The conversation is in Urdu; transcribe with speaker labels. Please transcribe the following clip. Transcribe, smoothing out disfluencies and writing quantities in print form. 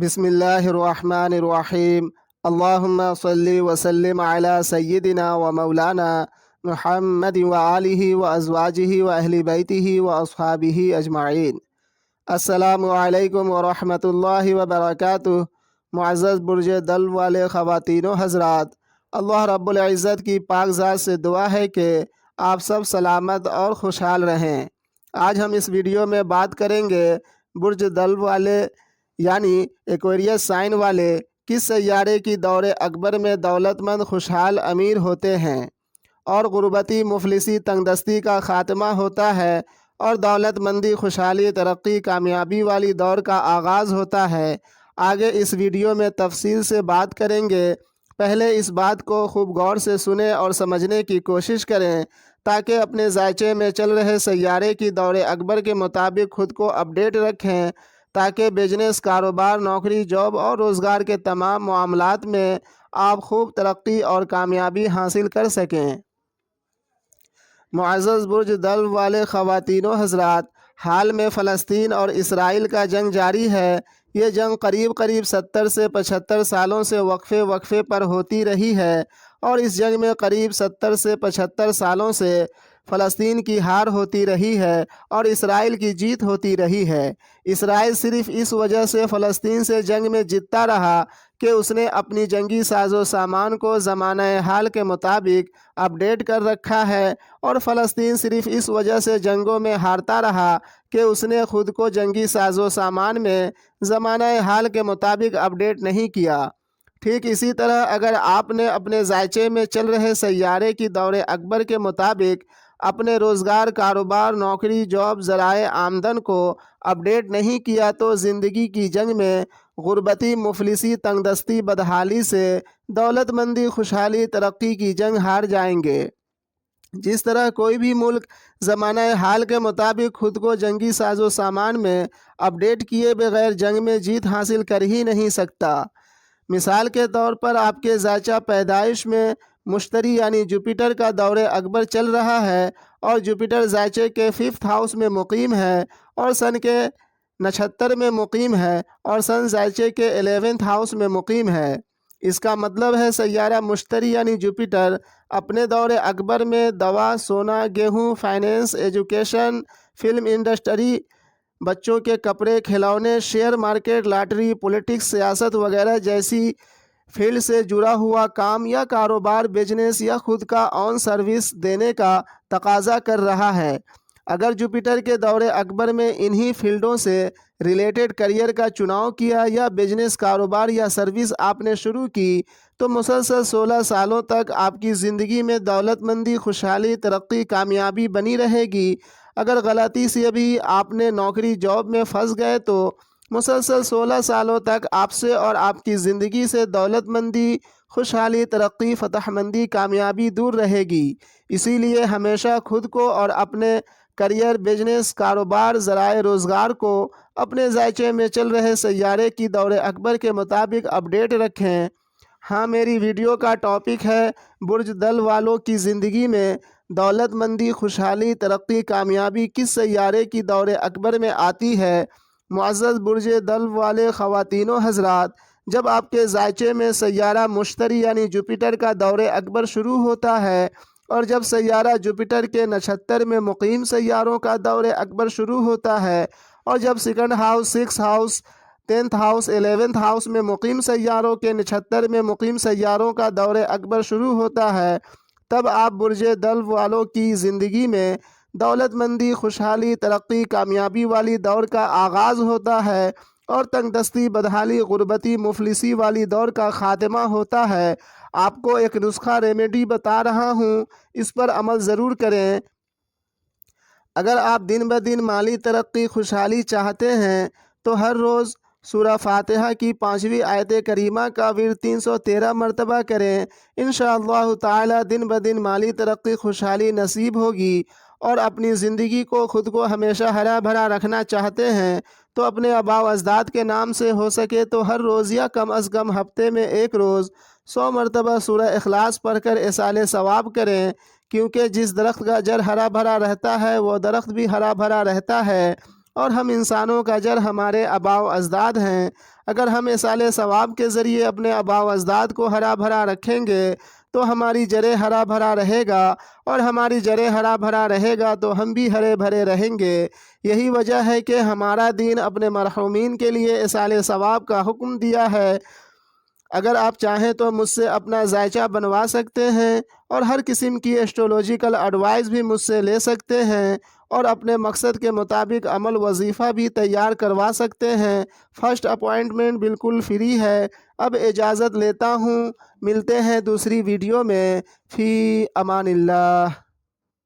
Speaker 1: بسم اللہ الرحمن الرحیم۔ اللہم صلی وسلم علی سیدنا و مولانا محمد و آلہ و ازواجہ و اہل بیتہ و اصحابہ اجمعین۔ السلام علیکم ورحمۃ اللہ وبرکاتہ۔ معزز برج دل والے خواتین و حضرات، اللہ رب العزت کی پاک ذات سے دعا ہے کہ آپ سب سلامت اور خوشحال رہیں۔ آج ہم اس ویڈیو میں بات کریں گے برج دل والے یعنی ایکویریس سائن والے کس سیارے کی دور اکبر میں دولت مند خوشحال امیر ہوتے ہیں اور غربتی مفلسی تنگ دستی کا خاتمہ ہوتا ہے اور دولت مندی خوشحالی ترقی کامیابی والی دور کا آغاز ہوتا ہے۔ آگے اس ویڈیو میں تفصیل سے بات کریں گے۔ پہلے اس بات کو خوب غور سے سنیں اور سمجھنے کی کوشش کریں تاکہ اپنے ذائچے میں چل رہے سیارے کی دور اکبر کے مطابق خود کو اپڈیٹ رکھیں تاکہ بزنس، کاروبار، نوکری، جاب اور روزگار کے تمام معاملات میں آپ خوب ترقی اور کامیابی حاصل کر سکیں۔ معزز برج دل والے خواتین و حضرات، حال میں فلسطین اور اسرائیل کا جنگ جاری ہے۔ یہ جنگ قریب 70 سے 75 سالوں سے وقفے پر ہوتی رہی ہے اور اس جنگ میں قریب 70 سے 75 سالوں سے فلسطین کی ہار ہوتی رہی ہے اور اسرائیل کی جیت ہوتی رہی ہے۔ اسرائیل صرف اس وجہ سے فلسطین سے جنگ میں جیتتا رہا کہ اس نے اپنی جنگی ساز و سامان کو زمانہ حال کے مطابق اپڈیٹ کر رکھا ہے، اور فلسطین صرف اس وجہ سے جنگوں میں ہارتا رہا کہ اس نے خود کو جنگی ساز و سامان میں زمانہ حال کے مطابق اپڈیٹ نہیں کیا۔ ٹھیک اسی طرح اگر آپ نے اپنے ذائچے میں چل رہے سیارے کی دور اکبر کے مطابق اپنے روزگار، کاروبار، نوکری، جاب، ذرائع آمدن کو اپڈیٹ نہیں کیا تو زندگی کی جنگ میں غربتی مفلسی تنگ دستی بدحالی سے دولت مندی خوشحالی ترقی کی جنگ ہار جائیں گے۔ جس طرح کوئی بھی ملک زمانہ حال کے مطابق خود کو جنگی ساز و سامان میں اپڈیٹ کیے بغیر جنگ میں جیت حاصل کر ہی نہیں سکتا۔ مثال کے طور پر آپ کے ذائچہ پیدائش میں مشتری یعنی جوپیٹر کا دور اکبر چل رہا ہے اور جوپیٹر ذائچے کے 5th ہاؤس میں مقیم ہے اور سن کے نچھتر میں مقیم ہے اور سن ذائچے کے 11th ہاؤس میں مقیم ہے۔ اس کا مطلب ہے سیارہ مشتری یعنی جوپیٹر اپنے دور اکبر میں دوا، سونا، گیہوں، فائنینس، ایجوکیشن، فلم انڈسٹری، بچوں کے کپڑے، کھلونے، شیئر مارکیٹ، لاٹری، پولیٹکس، سیاست وغیرہ جیسی فیلڈ سے جڑا ہوا کام یا کاروبار، بزنس یا خود کا آن سروس دینے کا تقاضا کر رہا ہے۔ اگر جوپیٹر کے دور اکبر میں انہی فیلڈوں سے ریلیٹڈ کیریئر کا چناؤ کیا یا بزنس، کاروبار یا سروس آپ نے شروع کی تو مسلسل 16 سالوں تک آپ کی زندگی میں دولت مندی، خوشحالی، ترقی، کامیابی بنی رہے گی۔ اگر غلطی سے بھی آپ نے نوکری، جاب میں پھنس گئے تو مسلسل 16 سالوں تک آپ سے اور آپ کی زندگی سے دولت مندی، خوشحالی، ترقی، فتح مندی، کامیابی دور رہے گی۔ اسی لیے ہمیشہ خود کو اور اپنے کیریئر، بزنس، کاروبار، ذرائع روزگار کو اپنے ذائچے میں چل رہے سیارے کی دور اکبر کے مطابق اپڈیٹ رکھیں۔ ہاں، میری ویڈیو کا ٹاپک ہے برج دل والوں کی زندگی میں دولت مندی، خوشحالی، ترقی، کامیابی کس سیارے کی دور اکبر میں آتی ہے۔ معزز برج دل والے خواتین و حضرات، جب آپ کے ذائچے میں سیارہ مشتری یعنی جوپیٹر کا دور اکبر شروع ہوتا ہے اور جب سیارہ جوپیٹر کے نچھتر میں مقیم سیاروں کا دور اکبر شروع ہوتا ہے اور جب 2nd house, 6th house, 10th house, 11th house میں مقیم سیاروں کے نچھتر میں مقیم سیاروں کا دور اکبر شروع ہوتا ہے، تب آپ برج دل والوں کی زندگی میں دولت مندی، خوشحالی، ترقی، کامیابی والی دور کا آغاز ہوتا ہے اور تنگ دستی، بدحالی، غربتی مفلسی والی دور کا خاتمہ ہوتا ہے۔ آپ کو ایک نسخہ ریمیڈی بتا رہا ہوں، اس پر عمل ضرور کریں۔ اگر آپ دن بدن مالی ترقی، خوشحالی چاہتے ہیں تو ہر روز سورہ فاتحہ کی 5ویں آیت کریمہ کا ورد 313 مرتبہ کریں۔ انشاءاللہ تعالی دن بدن مالی ترقی، خوشحالی نصیب ہوگی۔ اور اپنی زندگی کو خود کو ہمیشہ ہرا بھرا رکھنا چاہتے ہیں تو اپنے آباء و اجداد کے نام سے ہو سکے تو ہر روز یا کم از کم ہفتے میں ایک روز 100 مرتبہ سورہ اخلاص پڑھ کر ایصال ثواب کریں، کیونکہ جس درخت کا جڑ ہرا بھرا رہتا ہے وہ درخت بھی ہرا بھرا رہتا ہے اور ہم انسانوں کا جڑ ہمارے آباء و اجداد ہیں۔ اگر ہم ایصال ثواب کے ذریعے اپنے آباء و اجداد کو ہرا بھرا رکھیں گے تو ہماری جڑیں ہرا بھرا رہے گا، اور ہماری جڑیں ہرا بھرا رہے گا تو ہم بھی ہرے بھرے رہیں گے۔ یہی وجہ ہے کہ ہمارا دین اپنے مرحومین کے لیے ایصال ثواب کا حکم دیا ہے۔ اگر آپ چاہیں تو مجھ سے اپنا ذائچہ بنوا سکتے ہیں اور ہر قسم کی ایسٹرولوجیکل ایڈوائز بھی مجھ سے لے سکتے ہیں، اور اپنے مقصد کے مطابق عمل وظیفہ بھی تیار کروا سکتے ہیں۔ فرسٹ اپوائنٹمنٹ بالکل فری ہے۔ اب اجازت لیتا ہوں، ملتے ہیں دوسری ویڈیو میں۔ فی امان اللہ۔